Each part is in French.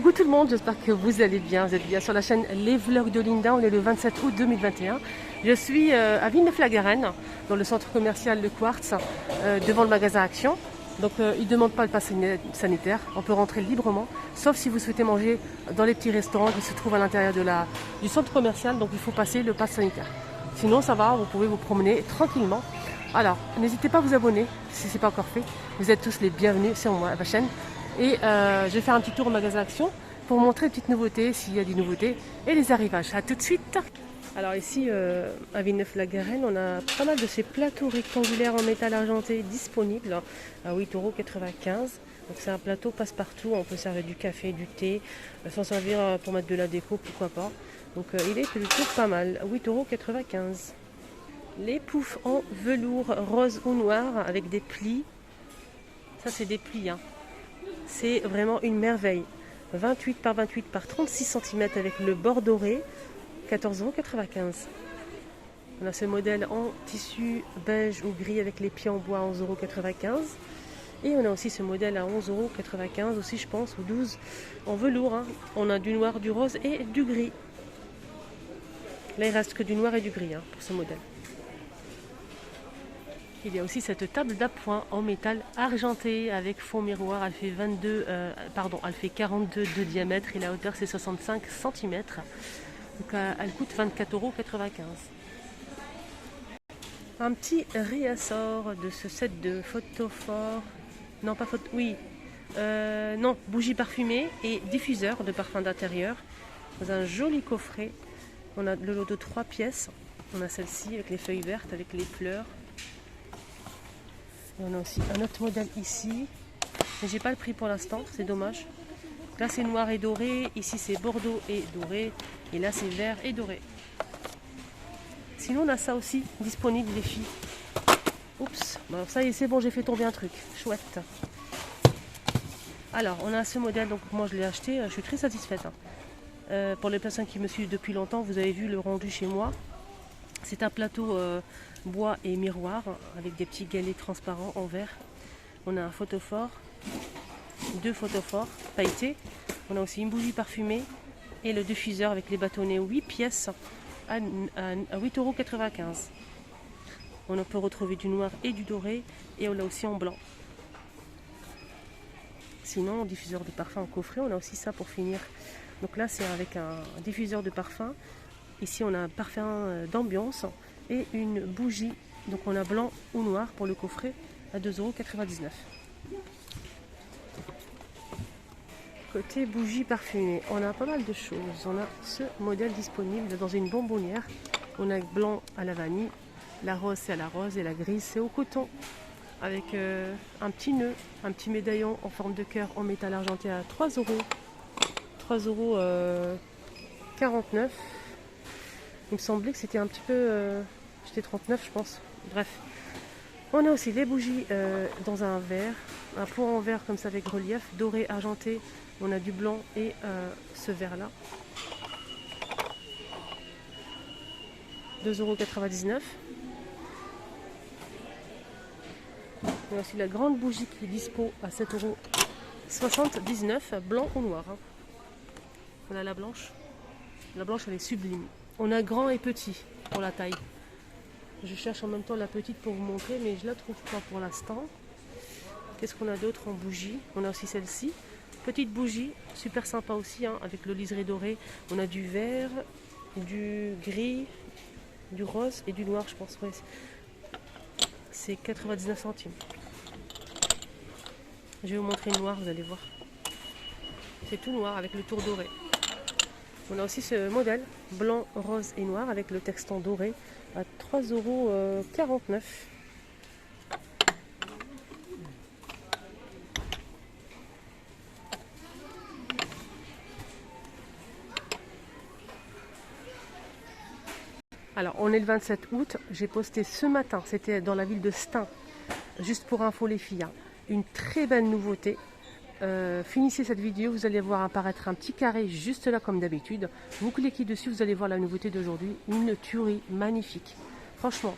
Coucou tout le monde, j'espère que vous allez bien. Vous êtes bien sur la chaîne Les Vlogs de Linda. On est le 27 août 2021. Je suis à Villeneuve-la-Garenne, dans le centre commercial Le Quartz, devant le magasin Action. Donc ils ne demandent pas le pass sanitaire, on peut rentrer librement, sauf si vous souhaitez manger dans les petits restaurants qui se trouvent à l'intérieur du centre commercial, donc il faut passer le pass sanitaire. Sinon ça va, vous pouvez vous promener tranquillement. Alors, n'hésitez pas à vous abonner si ce n'est pas encore fait. Vous êtes tous les bienvenus sur ma chaîne. Et je vais faire un petit tour au magasin Action pour vous montrer les petites nouveautés, s'il y a des nouveautés, et les arrivages. A tout de suite. Alors ici, à Villeneuve-la-Garenne, on a pas mal de ces plateaux rectangulaires en métal argenté disponibles à 8,95 €. Donc c'est un plateau passe-partout, on peut servir du café, du thé, s'en servir pour mettre de la déco, pourquoi pas. Donc il est plutôt pas mal, à 8,95 €. Les poufs en velours rose ou noir avec des plis. Ça c'est des plis, hein. C'est vraiment une merveille. 28 par 28 par 36 cm avec le bord doré, 14,95 €. On a ce modèle en tissu beige ou gris avec les pieds en bois, 11,95 €. Et on a aussi ce modèle à 11,95 € aussi, je pense, ou 12 € en velours, hein. On a du noir, du rose et du gris. Là, il reste que du noir et du gris, hein, pour ce modèle. Il y a aussi cette table d'appoint en métal argenté avec fond miroir. Elle fait elle fait 42 de diamètre et la hauteur c'est 65 cm. Donc elle coûte 24,95 €. Un petit réassort de ce set de photophore. Non, pas photo. Oui. Non, bougie parfumée et diffuseur de parfum d'intérieur. Dans un joli coffret. On a le lot de 3 pièces. On a celle-ci avec les feuilles vertes, avec les fleurs. Et on a aussi un autre modèle ici, mais j'ai pas le prix pour l'instant, c'est dommage. Là c'est noir et doré, ici c'est bordeaux et doré, et là c'est vert et doré. Sinon on a ça aussi disponible les filles. Oups, alors ça y est, c'est bon, j'ai fait tomber un truc, chouette. Alors on a ce modèle, donc moi je l'ai acheté, je suis très satisfaite, hein. Pour les personnes qui me suivent depuis longtemps, vous avez vu le rendu chez moi. C'est un plateau bois et miroir avec des petits galets transparents en verre. On a un photophore, 2 photophores pailletés. On a aussi une bougie parfumée et le diffuseur avec les bâtonnets 8 pièces à 8,95 €. On peut retrouver du noir et du doré et on l'a aussi en blanc. Sinon, diffuseur de parfum en coffret, on a aussi ça pour finir. Donc là, c'est avec un diffuseur de parfum. Ici, on a un parfum d'ambiance et une bougie. Donc, on a blanc ou noir pour le coffret à 2,99 €. Côté bougie parfumée, on a pas mal de choses. On a ce modèle disponible dans une bonbonnière. On a blanc à la vanille, la rose c'est à la rose et la grise c'est au coton. Avec un petit nœud, un petit médaillon en forme de cœur en métal argenté à 3 €. 3,49 €. Il me semblait que c'était un petit peu... c'était 39 je pense. Bref. On a aussi des bougies dans un verre. Un pot en verre comme ça avec relief. Doré, argenté. On a du blanc et ce verre là. 2,99 €. On a aussi la grande bougie qui est dispo à 7,79 €. Blanc ou noir, hein. On a la blanche. La blanche elle est sublime. On a grand et petit pour la taille. Je cherche en même temps la petite pour vous montrer, mais je la trouve pas pour l'instant. Qu'est-ce qu'on a d'autre en bougie? On a aussi celle-ci. Petite bougie, super sympa aussi, hein, avec le liseré doré. On a du vert, du gris, du rose et du noir, je pense. Ouais. C'est 99 centimes. Je vais vous montrer le noir, vous allez voir. C'est tout noir avec le tour doré. On a aussi ce modèle blanc, rose et noir avec le texte en doré à 3,49 €. Alors on est le 27 août, j'ai posté ce matin, c'était dans la ville de Stein, juste pour info les filles, hein, une très belle nouveauté. Finissez cette vidéo, vous allez voir apparaître un petit carré juste là comme d'habitude. Vous cliquez dessus, vous allez voir la nouveauté d'aujourd'hui. Une tuerie magnifique. Franchement,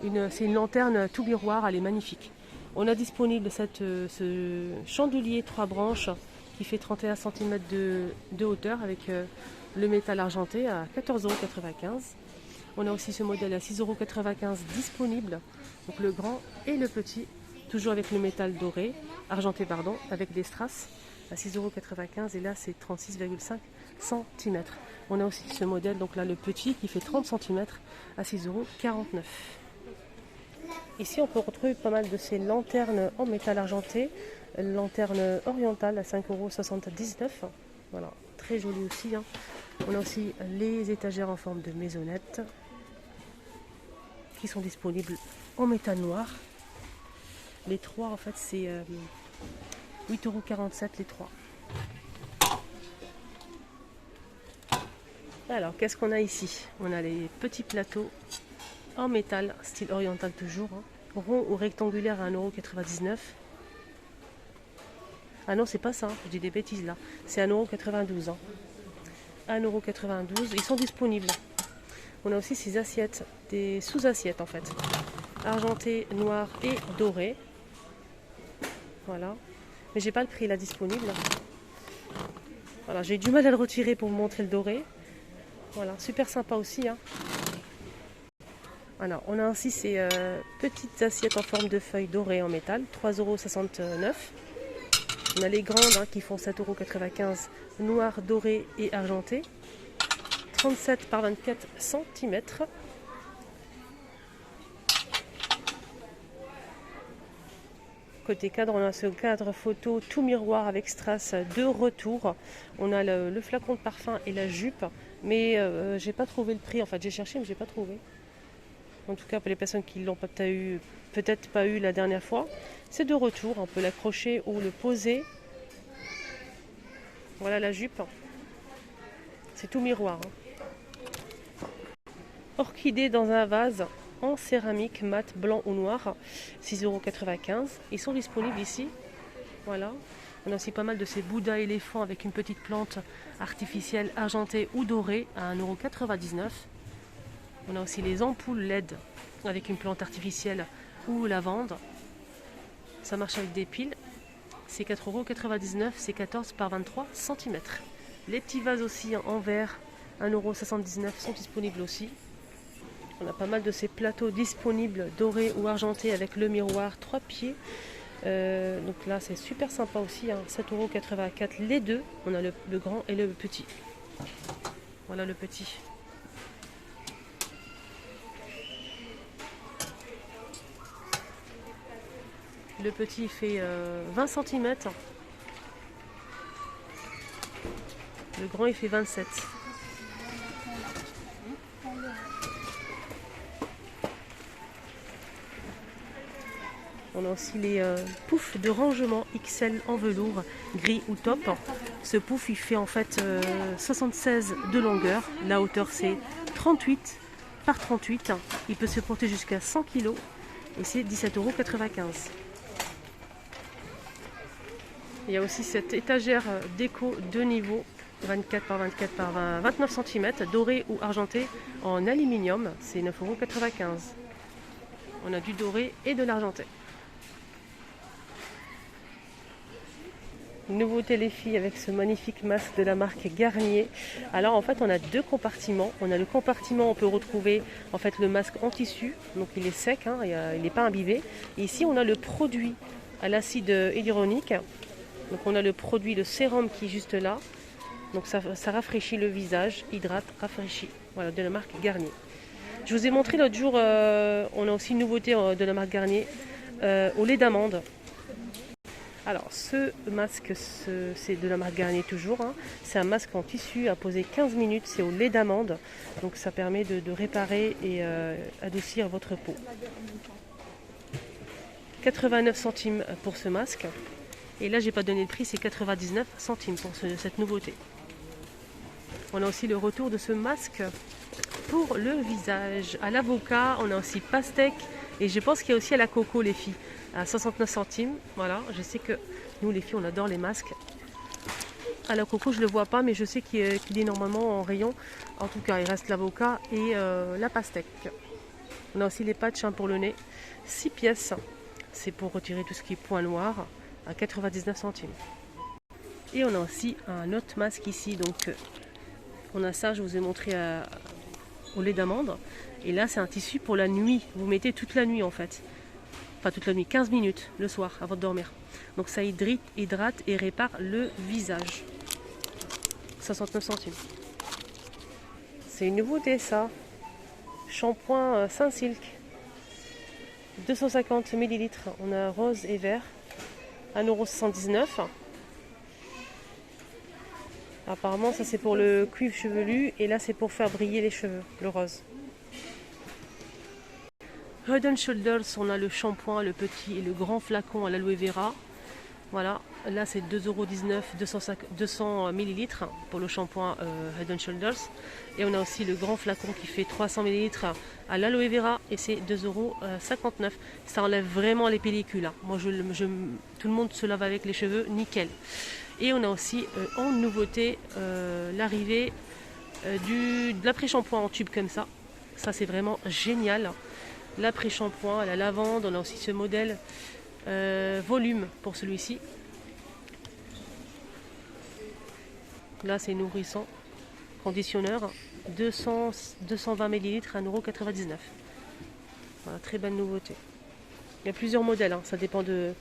c'est une lanterne tout miroir, elle est magnifique. On a disponible ce chandelier 3 branches qui fait 31 cm de hauteur avec le métal argenté à 14,95 €. On a aussi ce modèle à 6,95 € disponible, donc le grand et le petit, toujours avec le métal doré, argenté pardon, avec des strass à 6,95 € et là c'est 36,5 cm. On a aussi ce modèle, donc là le petit qui fait 30 cm à 6,49 €. Ici on peut retrouver pas mal de ces lanternes en métal argenté, lanterne orientale à 5,79 €. Voilà, très joli aussi, hein. On a aussi les étagères en forme de maisonnette qui sont disponibles en métal noir. Les trois en fait c'est 8,47 € les trois. Alors qu'est-ce qu'on a ici? On a les petits plateaux en métal, style oriental toujours, hein. Rond ou rectangulaire à 1,99 €. Ah non, c'est pas ça, je dis des bêtises là. C'est 1,92 €. 1,92 €, ils sont disponibles. On a aussi ces assiettes, des sous-assiettes en fait. Argenté, noir et doré. Voilà. Mais j'ai pas le prix là disponible. Voilà, j'ai du mal à le retirer pour vous montrer le doré. Voilà, super sympa aussi, hein. Alors, on a ainsi ces petites assiettes en forme de feuilles dorées en métal, 3,69 €. On a les grandes hein, qui font 7,95 €, noir, doré et argenté. 37 par 24 cm. Côté cadre, on a ce cadre photo tout miroir avec strass de retour. On a le flacon de parfum et la jupe, mais j'ai pas trouvé le prix. En fait, j'ai cherché, mais j'ai pas trouvé. En tout cas, pour les personnes qui l'ont peut-être pas eu la dernière fois, c'est de retour. On peut l'accrocher ou le poser. Voilà la jupe. C'est tout miroir, hein. Orchidée dans un vase en céramique mat blanc ou noir, 6,95 €. Ils sont disponibles ici. Voilà. On a aussi pas mal de ces bouddhas éléphants avec une petite plante artificielle argentée ou dorée à 1,99 €. On a aussi les ampoules LED avec une plante artificielle ou lavande. Ça marche avec des piles. C'est 4,99 €, c'est 14 par 23 cm. Les petits vases aussi en verre, 1,79 € sont disponibles aussi. On a pas mal de ces plateaux disponibles dorés ou argentés avec le miroir 3 pieds. Donc là c'est super sympa aussi, hein, 7,84 € les deux. On a le grand et le petit. Voilà le petit. Le petit fait 20 cm. Le grand il fait 27. On a aussi les poufs de rangement XL en velours, gris ou top. Ce pouf il fait en fait 76 de longueur. La hauteur c'est 38 par 38. Il peut se porter jusqu'à 100 kg et c'est 17,95 €. Il y a aussi cette étagère déco de niveau 24 par 24 par 29 cm, doré ou argenté en aluminium, c'est 9,95 €. On a du doré et de l'argenté. Nouveauté les filles avec ce magnifique masque de la marque Garnier. Alors en fait on a deux compartiments. On a le compartiment où on peut retrouver en fait le masque en tissu, donc il est sec, hein, il n'est pas imbibé. Et ici on a le produit à l'acide hyaluronique. Donc on a le produit, le sérum qui est juste là. Donc ça rafraîchit le visage, hydrate, rafraîchit. Voilà, de la marque Garnier. Je vous ai montré l'autre jour, on a aussi une nouveauté de la marque Garnier, au lait d'amande. Alors ce masque, c'est de la marque Garnier toujours, hein. C'est un masque en tissu à poser 15 minutes, c'est au lait d'amande. Donc ça permet de réparer et adoucir votre peau. 89 centimes pour ce masque. Et là j'ai pas donné le prix, c'est 99 centimes pour cette nouveauté. On a aussi le retour de ce masque pour le visage. À l'avocat, on a aussi pastèque et je pense qu'il y a aussi à la coco les filles, à 69 centimes. Voilà, je sais que nous les filles on adore les masques. À la coco je le vois pas mais je sais qu'il est normalement en rayon. En tout cas il reste l'avocat et la pastèque. On a aussi les patchs pour le nez, 6 pièces. C'est pour retirer tout ce qui est point noir à 99 centimes. Et on a aussi un autre masque ici. Donc on a ça, je vous ai montré au lait d'amande. Et là c'est un tissu pour la nuit. Vous mettez toute la nuit en fait. Enfin toute la nuit, 15 minutes le soir avant de dormir. Donc ça hydrate et répare le visage. 69 centimes. C'est une nouveauté ça. Shampoing Saint-Silk. 250 ml. On a rose et vert. 1,79 €. Apparemment ça c'est pour le cuivre chevelu. Et là c'est pour faire briller les cheveux, le rose. Head & Shoulders, on a le shampoing, le petit et le grand flacon à l'aloe vera. Voilà, là c'est 2,19 €, 200 ml pour le shampoing Head & Shoulders. Et on a aussi le grand flacon qui fait 300 ml à l'aloe vera et c'est 2,59 €. Ça enlève vraiment les pellicules. Hein. Moi, tout le monde se lave avec les cheveux, nickel. Et on a aussi en nouveauté l'arrivée de l'après-shampoing en tube comme ça. Ça c'est vraiment génial. L'après-shampoing à la lavande, on a aussi ce modèle volume pour celui-ci. Là c'est nourrissant, conditionneur, 220 ml, 1,99 €. Voilà, très belle nouveauté. Il y a plusieurs modèles, hein, ça dépend de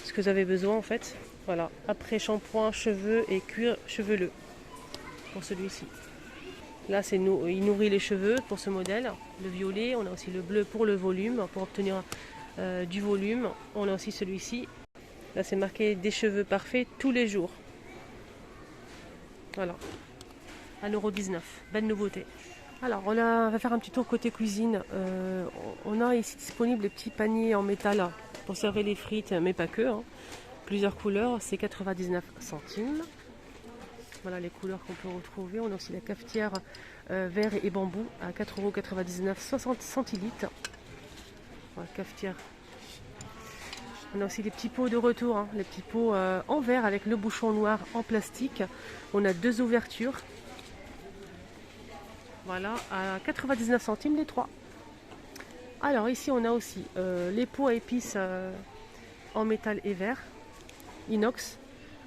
ce que vous avez besoin en fait. Voilà, après shampoing, cheveux et cuir chevelu pour celui-ci. Là il nourrit les cheveux pour ce modèle, le violet. On a aussi le bleu pour le volume, pour obtenir du volume. On a aussi celui-ci. Là c'est marqué des cheveux parfaits tous les jours. Voilà, 1,19 €, belle nouveauté. Alors on va faire un petit tour côté cuisine. On a ici disponible les petits paniers en métal pour servir les frites, mais pas que. Hein. Plusieurs couleurs, c'est 99 centimes. Voilà les couleurs qu'on peut retrouver. On a aussi la cafetière verre et bambou à 4,99 €, 60 centilitres. Voilà, cafetière. On a aussi les petits pots de retour, hein, les petits pots en verre avec le bouchon noir en plastique. On a 2 ouvertures. Voilà, à 99 centimes les 3. Alors ici on a aussi les pots à épices en métal et verre, inox,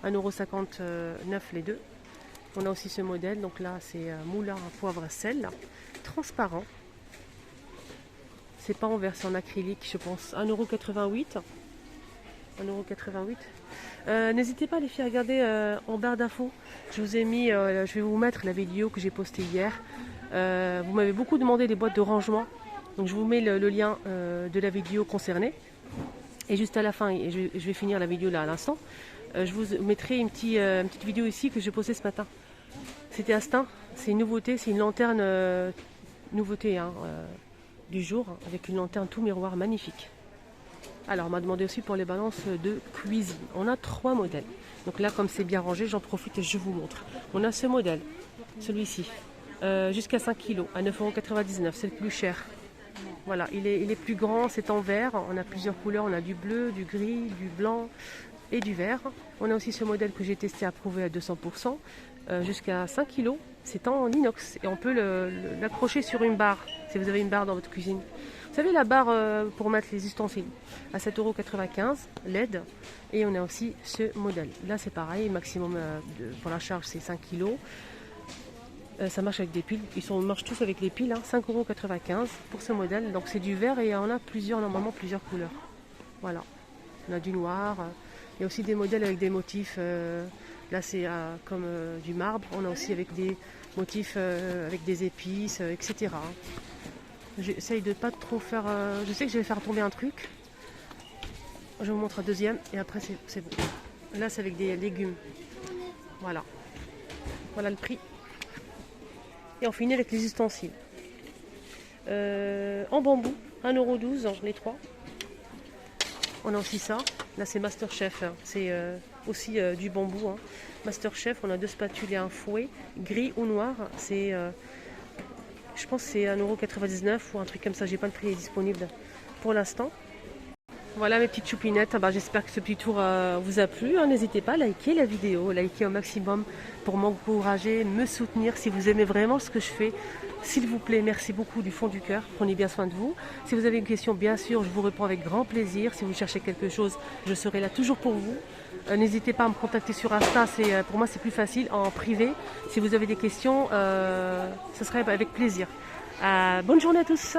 1,59 € les deux. On a aussi ce modèle, donc là c'est moulin à poivre à sel, transparent. C'est pas en verre, c'est en acrylique, je pense. 1,88 €. 1,88 €. N'hésitez pas les filles à regarder en barre d'infos. Je vous ai mis, je vais vous mettre la vidéo que j'ai postée hier. Vous m'avez beaucoup demandé des boîtes de rangement. Donc je vous mets le lien de la vidéo concernée. Et juste à la fin, et je vais finir la vidéo là à l'instant, je vous mettrai une petite vidéo ici que j'ai postée ce matin. C'était Astin, c'est une nouveauté, c'est une lanterne nouveauté hein, du jour, avec une lanterne tout miroir magnifique. Alors on m'a demandé aussi pour les balances de cuisine. On a 3 modèles. Donc là comme c'est bien rangé, j'en profite et je vous montre. On a ce modèle, celui-ci, jusqu'à 5 kg à 9,99 €, c'est le plus cher. Voilà, il est plus grand, c'est en verre, on a plusieurs couleurs, on a du bleu, du gris, du blanc et du vert. On a aussi ce modèle que j'ai testé approuvé à 200%, jusqu'à 5 kg, c'est en inox et on peut l'accrocher sur une barre, si vous avez une barre dans votre cuisine. Vous savez la barre pour mettre les ustensiles, à 7,95 € LED, et on a aussi ce modèle. Là c'est pareil, maximum pour la charge c'est 5 kg. Ça marche avec des piles, ils marchent tous avec les piles, hein, 5,95 € pour ce modèle. Donc c'est du vert et on a normalement plusieurs couleurs. Voilà, on a du noir, il y a aussi des modèles avec des motifs, là c'est comme du marbre, on a aussi avec des motifs avec des épices, etc. J'essaye de pas trop faire, je sais que je vais faire tomber un truc. Je vous montre un deuxième et après c'est bon. Là c'est avec des légumes. Voilà, voilà le prix. Et on finit avec les ustensiles. En bambou, 1,12 € les 3. On a aussi ça. Là c'est Masterchef. Hein. C'est aussi du bambou. Hein. Masterchef, on a 2 spatules et un fouet. Gris ou noir. C'est, je pense que c'est 1,99 € ou un truc comme ça. J'ai pas le prix disponible pour l'instant. Voilà mes petites choupinettes, j'espère que ce petit tour vous a plu. N'hésitez pas à liker la vidéo, liker au maximum pour m'encourager, me soutenir si vous aimez vraiment ce que je fais. S'il vous plaît, merci beaucoup du fond du cœur, prenez bien soin de vous. Si vous avez une question, bien sûr, je vous réponds avec grand plaisir. Si vous cherchez quelque chose, je serai là toujours pour vous. N'hésitez pas à me contacter sur Insta, pour moi c'est plus facile, en privé. Si vous avez des questions, ce serait avec plaisir. Bonne journée à tous.